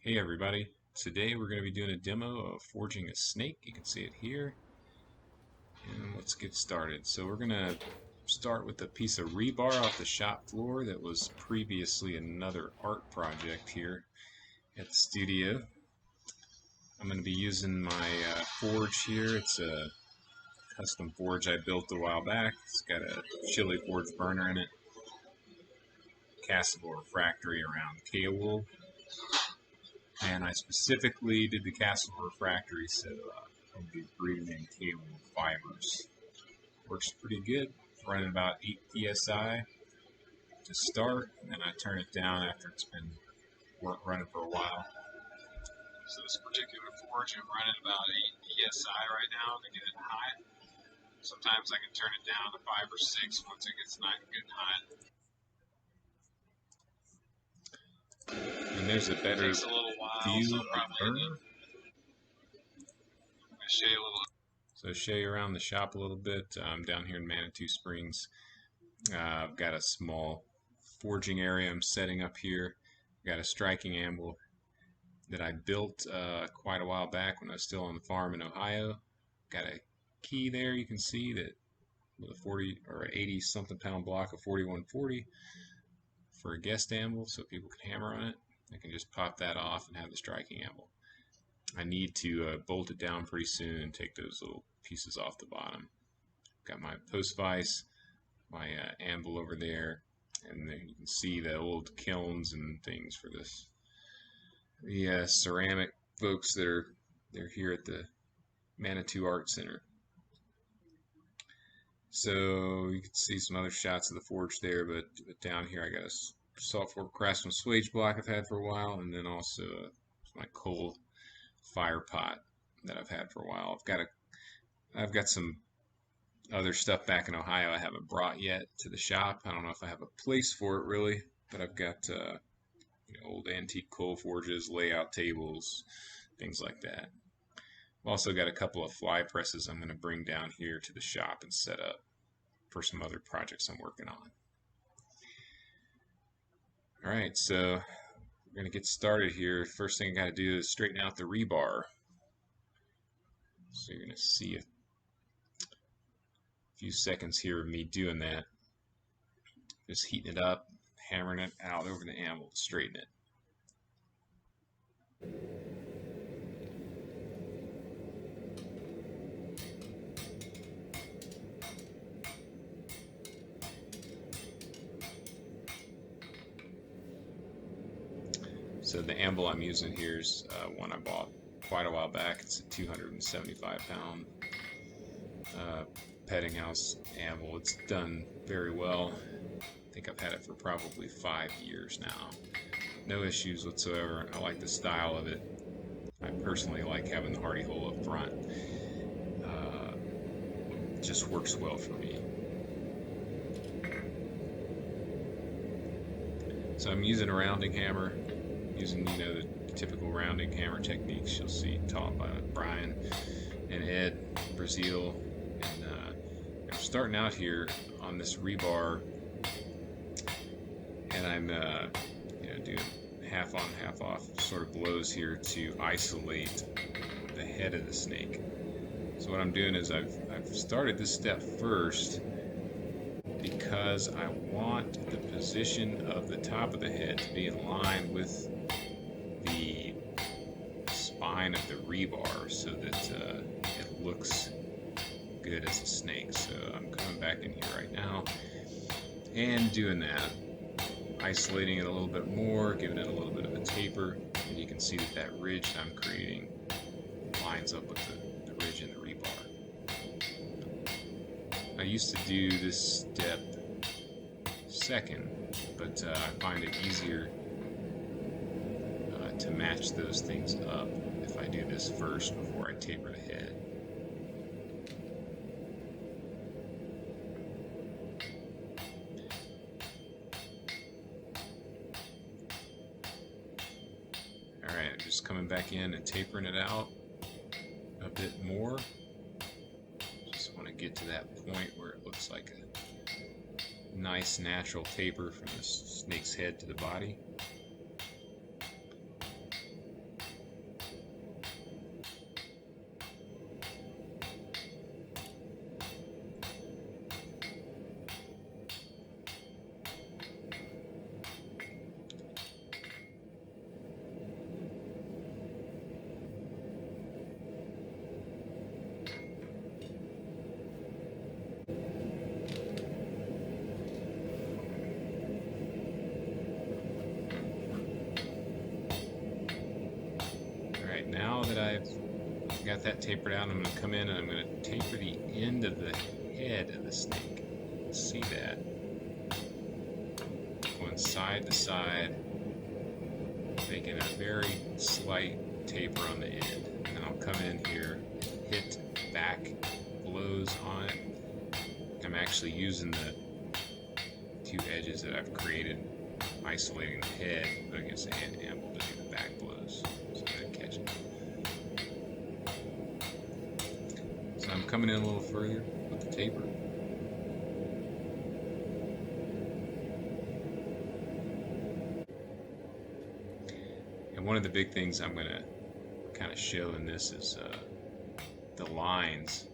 Hey everybody, today we're going to be doing a demo of forging a snake. You can see it here. And let's get started. So we're going to start with a piece of rebar off the shop floor that was previously another art project here at the studio. I'm going to be using my forge here. It's a custom forge I built a while back. It's got a chili forge burner in it, castable refractory around K-wool. And I specifically did the castable refractory so I'll be breathing in K-wool fibers. Works pretty good. Running about 8 psi to start, and then I turn it down after it's been running for a while. So this particular forge I'm running about 8 psi right now to get it hot. Sometimes I can turn it down to 5 or 6 once it gets nice and good and hot. And there's a better Takes a little while, view so of the burner. I'm going to show you a little. So show you around the shop a little bit. I'm down here in Manitou Springs. I've got a small forging area I'm setting up here. I've got a striking anvil that I built quite a while back when I was still on the farm in Ohio. Got a key there you can see that with a 40 or 80 something pound block of 4140 for a guest anvil so people can hammer on it. I can just pop that off and have the striking anvil. I need to bolt it down pretty soon and take those little pieces off the bottom. Got my post vise, my anvil over there, and then you can see the old kilns and things for this. The ceramic folks they're here at the Manitou Art Center. So you can see some other shots of the forge there, but down here I got a salt fork craftsman swage block I've had for a while, and then also my coal fire pot that I've had for a while. I've got some other stuff back in Ohio I haven't brought yet to the shop. I don't know if I have a place for it really, but I've got old antique coal forges, layout tables, things like that. I've also got a couple of fly presses I'm going to bring down here to the shop and set up for some other projects I'm working on. Alright, so we're going to get started here. First thing I got to do is straighten out the rebar. So you're going to see a few seconds here of me doing that. Just heating it up, hammering it out over the anvil to straighten it. So the anvil I'm using here is one I bought quite a while back. It's a 275 pound Pettinghouse anvil. It's done very well. I think I've had it for probably 5 years now. No issues whatsoever. I like the style of it. I personally like having the hardy hole up front. It just works well for me. So I'm using a rounding hammer, using the typical rounding hammer techniques you'll see taught by Brian and Ed Brazeal. And I'm starting out here on this rebar, and I'm doing half on, half off sort of blows here to isolate the head of the snake. So what I'm doing is I've started this step first because I want the position of the top of the head to be in line with the spine of the rebar so that it looks good as a snake. So I'm coming back in here right now and doing that, isolating it a little bit more, giving it a little bit of a taper, and you can see that ridge that I'm creating lines up with the ridge in the rebar. I used to do this step second, but I find it easier to match those things up if I do this first before I taper the head. Alright, I'm just coming back in and tapering it out a bit more. Just want to get to that point where it looks like a nice natural taper from the snake's head to the body. got that tapered out. I'm going to come in and I'm going to taper the end of the head of the snake. See that? Going side to side, making a very slight taper on the end. And I'll come in here, hit back blows on it. I'm actually using the two edges that I've created, isolating the head, but against the hand amble to do the back blows. So I'm going to catch it. So I'm coming in a little further with the taper. And one of the big things I'm going to kind of show in this is the lines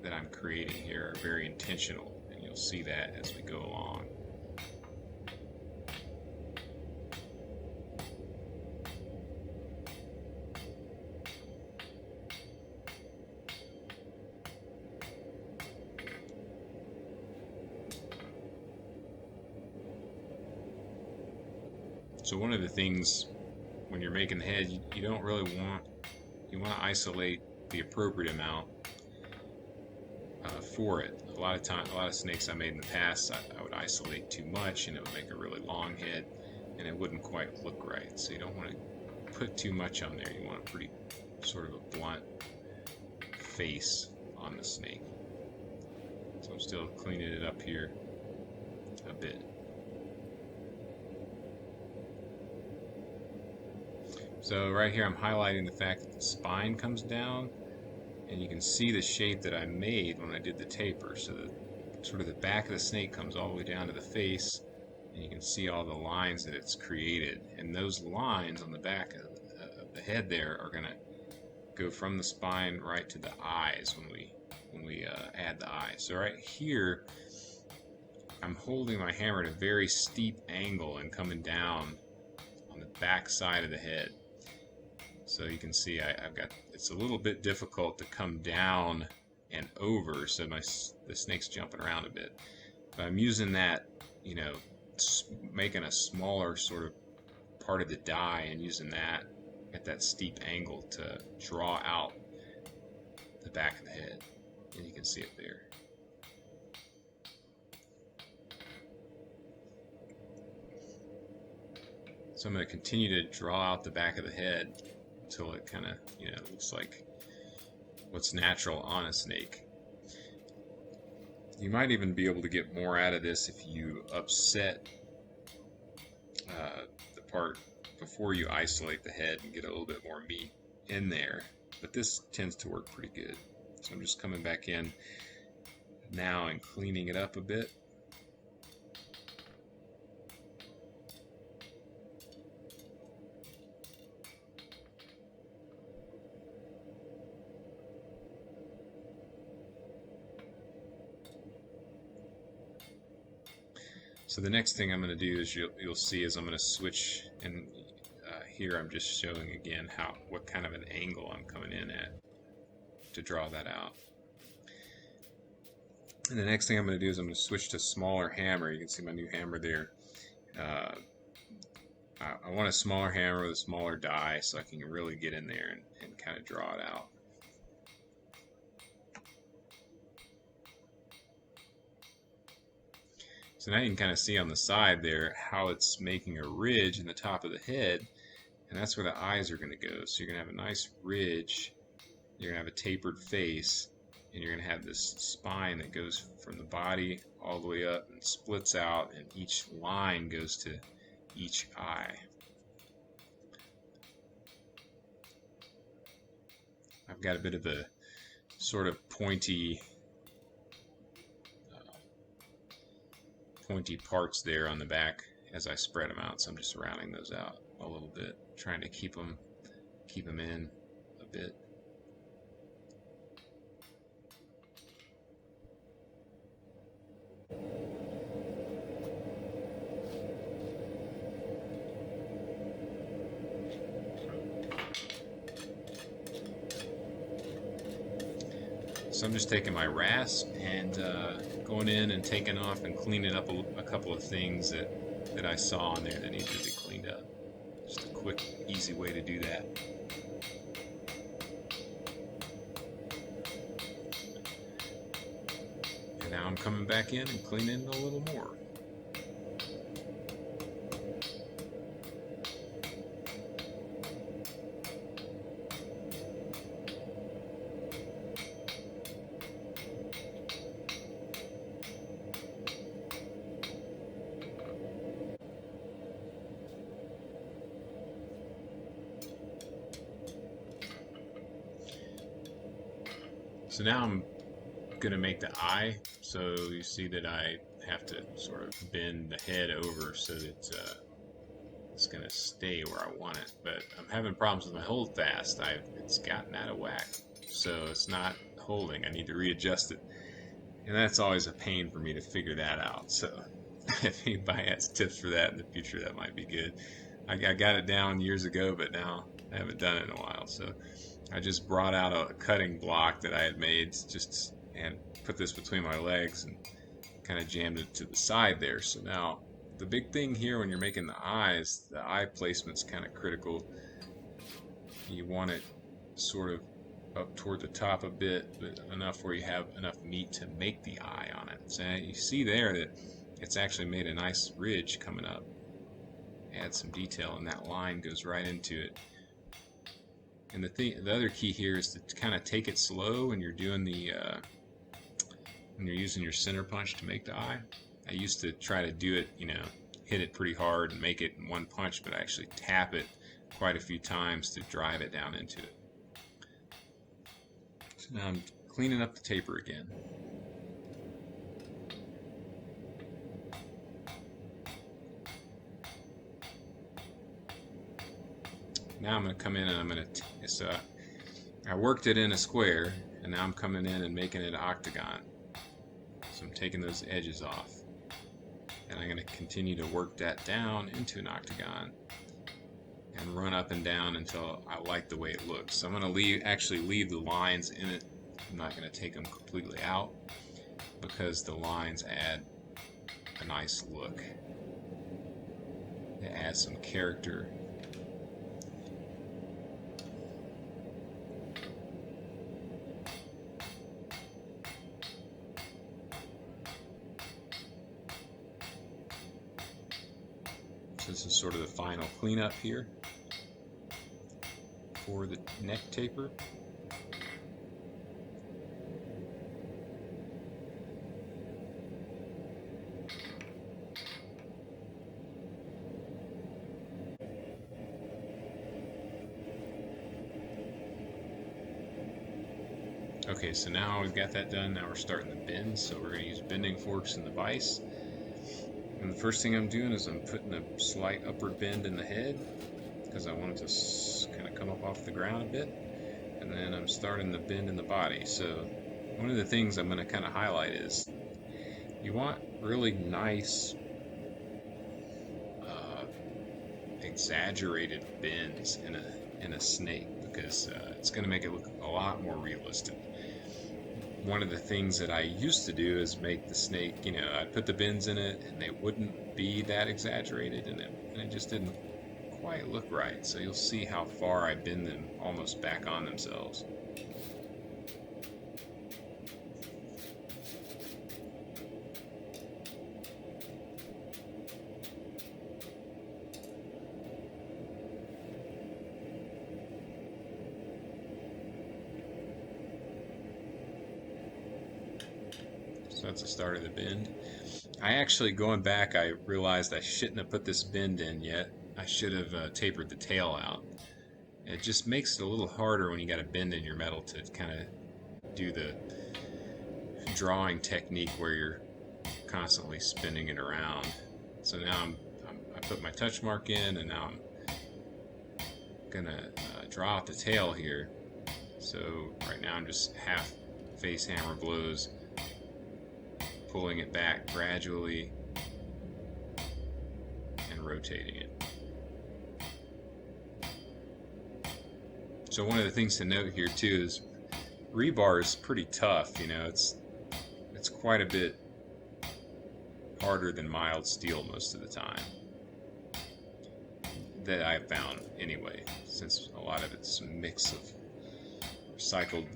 that I'm creating here are very intentional, and you'll see that as we go along. So one of the things when you're making the head, you don't really want, you want to isolate the appropriate amount for it. A lot of snakes I made in the past, I would isolate too much and it would make a really long head and it wouldn't quite look right. So you don't want to put too much on there. You want a pretty sort of a blunt face on the snake. So I'm still cleaning it up here a bit. So right here I'm highlighting the fact that the spine comes down, and you can see the shape that I made when I did the taper. So the sort of the back of the snake comes all the way down to the face, and you can see all the lines that it's created. And those lines on the back of the head there are going to go from the spine right to the eyes when we add the eyes. So right here I'm holding my hammer at a very steep angle and coming down on the back side of the head. So you can see I've got, it's a little bit difficult to come down and over, so the snake's jumping around a bit. But I'm using that, you know, making a smaller sort of part of the die and using that at that steep angle to draw out the back of the head. And you can see it there. So I'm going to continue to draw out the back of the head until it kind of, you know, looks like what's natural on a snake. You might even be able to get more out of this if you upset the part before you isolate the head and get a little bit more meat in there. But this tends to work pretty good. So I'm just coming back in now and cleaning it up a bit. So the next thing I'm going to do is you'll see is I'm going to switch, and here I'm just showing again what kind of an angle I'm coming in at to draw that out. And the next thing I'm going to do is I'm going to switch to smaller hammer. You can see my new hammer there. I want a smaller hammer with a smaller die so I can really get in there and kind of draw it out. So now you can kind of see on the side there how it's making a ridge in the top of the head, and that's where the eyes are going to go. So you're going to have a nice ridge, you're going to have a tapered face, and you're going to have this spine that goes from the body all the way up and splits out, and each line goes to each eye. I've got a bit of a sort of pointy parts there on the back as I spread them out, so I'm just rounding those out a little bit, trying to keep them in a bit. So I'm just taking my rasp and going in and taking off and cleaning up a couple of things that I saw on there that needed to be cleaned up. Just a quick, easy way to do that. I'm coming back in and cleaning a little more. So now I'm going to make the eye. So you see that I have to sort of bend the head over so that it's going to stay where I want it. But I'm having problems with my hold fast. It's gotten out of whack. So it's not holding. I need to readjust it. And that's always a pain for me to figure that out. So if anybody has tips for that in the future, that might be good. I got it down years ago, but now I haven't done it in a while. So I just brought out a cutting block that I had made and put this between my legs and kind of jammed it to the side there. So now the big thing here when you're making the eyes, the eye placement's kind of critical. You want it sort of up toward the top a bit, but enough where you have enough meat to make the eye on it. So you see there that it's actually made a nice ridge coming up. Add some detail, and that line goes right into it. And the other key here is to kind of take it slow when you're doing when you're using your center punch to make the eye. I used to try to do it, hit it pretty hard and make it in one punch, but I actually tap it quite a few times to drive it down into it. So now I'm cleaning up the taper again. Now I'm going to come in and I'm going to, I worked it in a square, and now I'm coming in and making it an octagon. So I'm taking those edges off. And I'm going to continue to work that down into an octagon and run up and down until I like the way it looks. So I'm going to actually leave the lines in it. I'm not going to take them completely out because the lines add a nice look. They add some character. This is sort of the final cleanup here for the neck taper. Okay, so now we've got that done. Now we're starting the bend. So we're going to use bending forks in the vise. And the first thing I'm doing is I'm putting a slight upward bend in the head because I want it to kind of come up off the ground a bit. And then I'm starting the bend in the body. So one of the things I'm going to kind of highlight is you want really nice, exaggerated bends in a snake because it's going to make it look a lot more realistic. One of the things that I used to do is make the snake, I'd put the bends in it and they wouldn't be that exaggerated and it just didn't quite look right. So you'll see how far I bend them almost back on themselves. So that's the start of the bend. I actually, going back, I realized I shouldn't have put this bend in yet. I should have tapered the tail out. It just makes it a little harder when you got a bend in your metal to kind of do the drawing technique where you're constantly spinning it around. So now I put my touch mark in, and now I'm gonna draw out the tail here. So right now I'm just half face hammer blows, pulling it back gradually and rotating it. So one of the things to note here too is rebar is pretty tough. It's quite a bit harder than mild steel most of the time, that I've found anyway, since a lot of it's a mix of recycled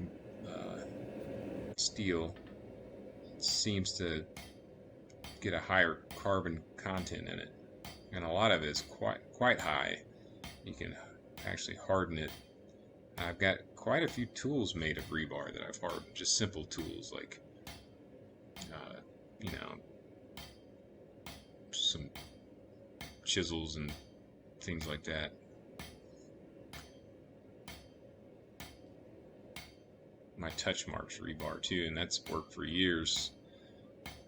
steel. seems to get a higher carbon content in it, and a lot of it is quite high. You can actually harden it. I've got quite a few tools made of rebar that I've hardened, just simple tools like you know, some chisels and things like that. My touch marks rebar too, and that's worked for years.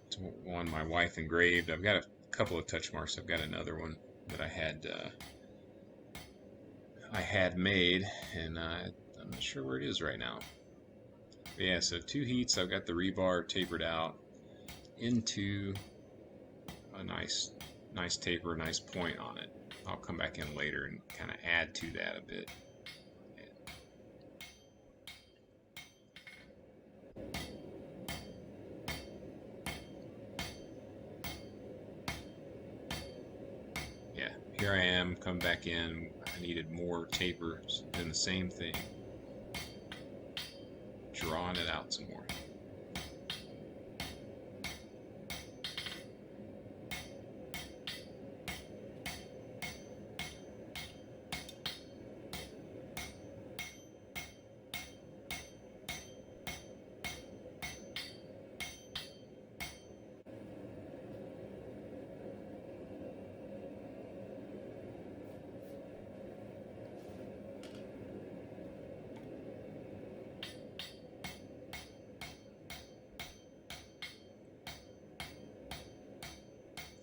It's one my wife engraved. I've got a couple of touch marks. I've got another one that I had made, and I'm not sure where it is right now. But yeah, so 2 heats. I've got the rebar tapered out into a nice taper, nice point on it. I'll come back in later and kind of add to that a bit. Yeah, here I am, come back in. I needed more taper, and the same thing. Drawing it out some more.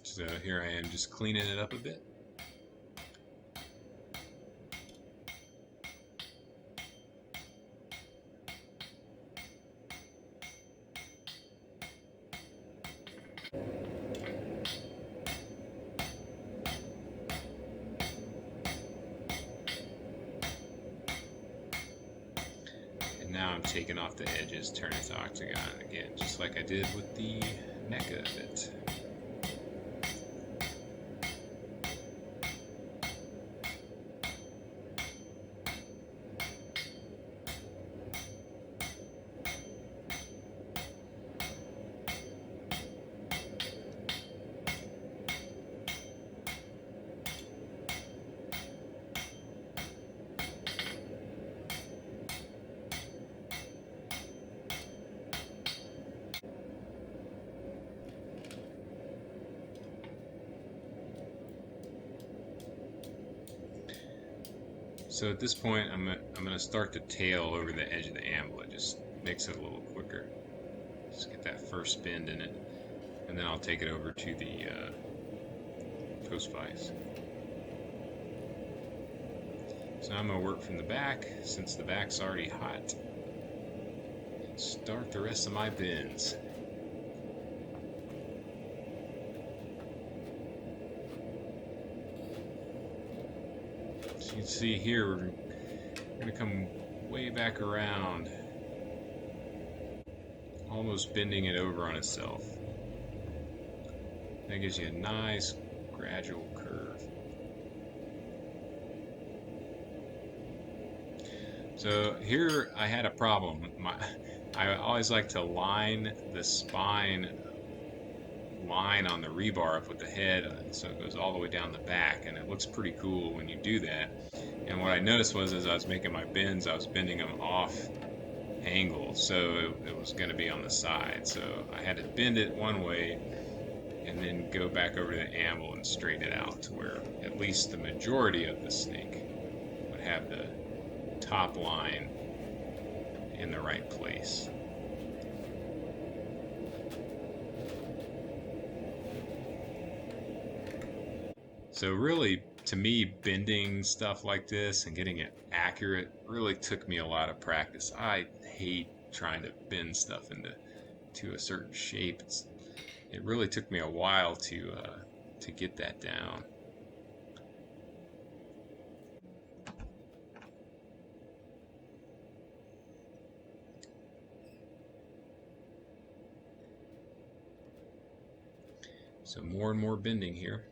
So here I am just cleaning it up a bit. And now I'm taking off the edges, turning it to octagon again, just like I did with the NECA of it. So at this point, I'm going to start to tail over the edge of the anvil. It just makes it a little quicker. Just get that first bend in it, and then I'll take it over to the post vise. So I'm going to work from the back, since the back's already hot, and start the rest of my bends. You can see here we're going to come way back around, almost bending it over on itself. That gives you a nice gradual curve. So here I had a problem. I always like to line the spine line on the rebar up with the head, so it goes all the way down the back, and it looks pretty cool when you do that. And what I noticed was, as I was making my bends, I was bending them off angle, so it was going to be on the side. So I had to bend it one way and then go back over to the anvil and straighten it out to where at least the majority of the snake would have the top line in the right place. So really, to me, bending stuff like this and getting it accurate really took me a lot of practice. I hate trying to bend stuff into a certain shape. It really took me a while to get that down. So more and more bending here.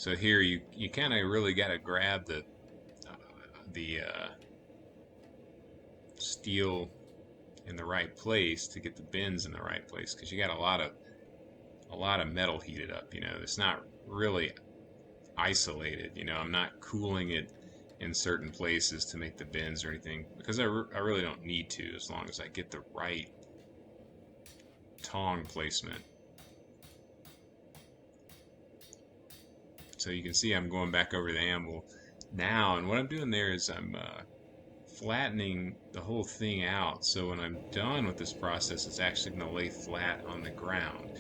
So here you kind of really got to grab the steel in the right place to get the bends in the right place, because you got a lot of metal heated up. It's not really isolated. I'm not cooling it in certain places to make the bends or anything, because I really don't need to, as long as I get the right tong placement. So you can see I'm going back over the anvil now, and what I'm doing there is I'm flattening the whole thing out, so when I'm done with this process, it's actually going to lay flat on the ground.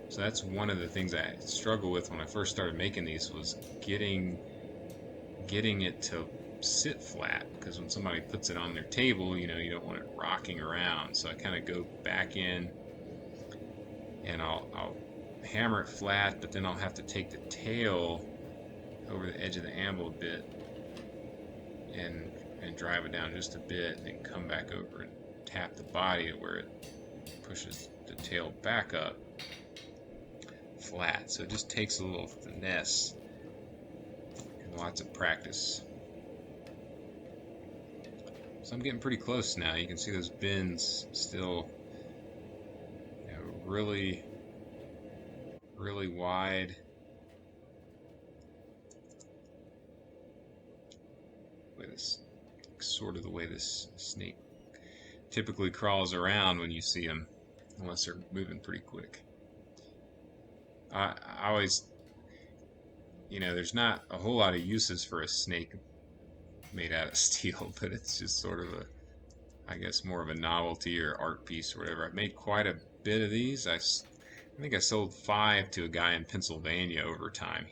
So that's one of the things I struggled with when I first started making these, was getting it to sit flat, because when somebody puts it on their table, you don't want it rocking around. So I kind of go back in and I'll hammer it flat, but then I'll have to take the tail over the edge of the anvil a bit and drive it down just a bit, and then come back over and tap the body where it pushes the tail back up flat. So it just takes a little finesse and lots of practice. So I'm getting pretty close now. You can see those bends still, really, really wide. Sort of the way this snake typically crawls around when you see them, unless they're moving pretty quick. I always, there's not a whole lot of uses for a snake made out of steel, but it's just sort of I guess more of a novelty or art piece or whatever. I've made quite a bit of these. I think I sold 5 to a guy in Pennsylvania over time.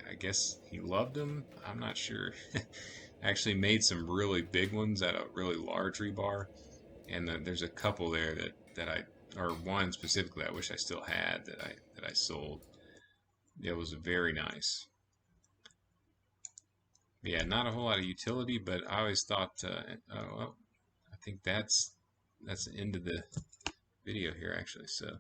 I guess he loved them. I'm not sure. I actually made some really big ones at a really large rebar, and there's a couple there or one specifically I wish I still had, that I sold. It was very nice. Yeah, not a whole lot of utility, but I always thought, well, I think that's the end of the video here, actually. So